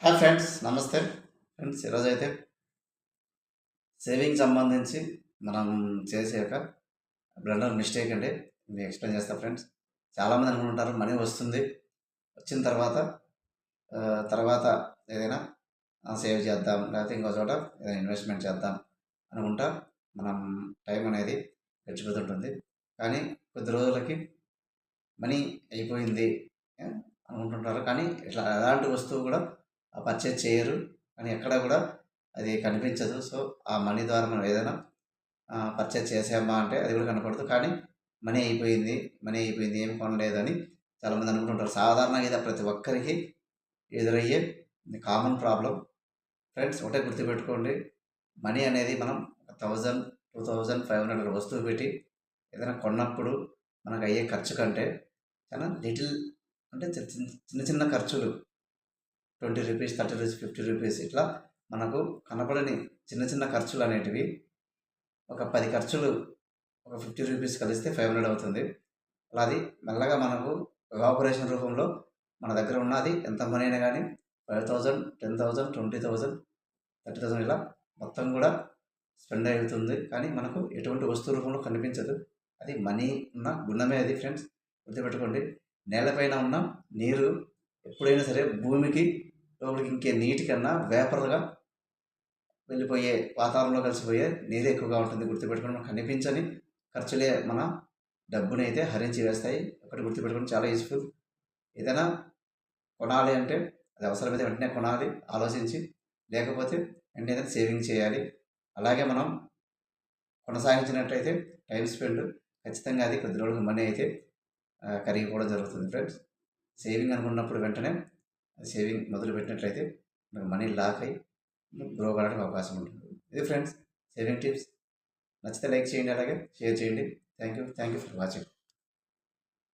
Hi friends, నమస్తే friends. ఈరోజు అయితే సేవింగ్ సంబంధించి మనం చేసే ఒక బ్లండర్ మిస్టేక్ అండి. మీకు ఎక్స్ప్లెయిన్ చేస్తా ఫ్రెండ్స్. చాలామంది అనుకుంటారు మనీ వస్తుంది, వచ్చిన తర్వాత తర్వాత ఏదైనా సేవ్ చేద్దాం, లేకపోతే ఇంకో చోట ఏదైనా ఇన్వెస్ట్మెంట్ చేద్దాం అనుకుంటా మనం టైం అనేది గడిచిపోతుంటుంది. కానీ కొద్ది రోజులకి మనీ అయిపోయింది అనుకుంటుంటారు. కానీ ఇట్లా ఎలాంటి వస్తువు కూడా పర్చేజ్ చేయరు, కానీ ఎక్కడ కూడా అది కనిపించదు. సో ఆ మనీ ద్వారా మనం ఏదైనా పర్చేజ్ చేసామా అంటే అది కూడా కనపడదు. కానీ మనీ అయిపోయింది, మనీ అయిపోయింది, ఏమి కొనలేదని చాలామంది అనుకుంటుంటారు. సాధారణంగా ఇది ప్రతి ఒక్కరికి ఎదురయ్యే కామన్ ప్రాబ్లం. ఫ్రెండ్స్, ఒకటే గుర్తుపెట్టుకోండి, మనీ అనేది మనం 1000, 2000, 500 వస్తువు పెట్టి ఏదైనా కొన్నప్పుడు మనకు అయ్యే ఖర్చు కంటే చాలా లిటిల్, అంటే చిన్న చిన్న ఖర్చులు, 20 రూపీస్, 30 రూపీస్, 50 రూపీస్, ఇట్లా మనకు కనపడని చిన్న చిన్న ఖర్చులు అనేటివి ఒక 10 ఖర్చులు ఒక 50 రూపీస్ కలిస్తే 500 అవుతుంది. అలా అది మెల్లగా మనకు ఎవాపరేషన్ రూపంలో మన దగ్గర ఉన్నది ఎంత మనీ అయినా కానీ 5000, 10,000, 20,000, 30,000 ఇలా మొత్తం కూడా స్పెండ్ అవుతుంది. కానీ మనకు ఎటువంటి వస్తువు రూపంలో కనిపించదు. అది మనీ ఉన్న గుణమే అది. ఫ్రెండ్స్, గుర్తుపెట్టుకోండి, నేలపైన ఉన్న నీరు ఎప్పుడైనా సరే భూమికి లోపలికి ఇంకే నీటి కన్నా వేపర్గా వెళ్ళిపోయే, వాతావరణంలో కలిసిపోయే నీరు ఎక్కువగా ఉంటుంది. గుర్తుపెట్టుకుని మనకు కనిపించని ఖర్చులే మన డబ్బుని అయితే హరించి వేస్తాయి. ఒకటి గుర్తుపెట్టుకుని చాలా యూస్ఫుల్. ఏదైనా కొనాలి అంటే అది అవసరమైతే వెంటనే కొనాలి ఆలోచించి, లేకపోతే వెంటనే సేవింగ్ చేయాలి. అలాగే మనం కొనసాగించినట్టయితే టైం స్పెండ్ ఖచ్చితంగా అది కొద్ది రోజులకు మనీ అయితే కరిగిపోవడం జరుగుతుంది. ఫ్రెండ్స్, సేవింగ్ అనుకున్నప్పుడు వెంటనే సేవింగ్ మొదలుపెట్టినట్లయితే మనకు మనీ లాక్ అయ్యి గ్రో కావడానికి అవకాశం ఉంటుంది. ఇది ఫ్రెండ్స్ సేవింగ్ టిప్స్. నచ్చితే లైక్ చేయండి, అలాగే షేర్ చేయండి. Thank you for watching.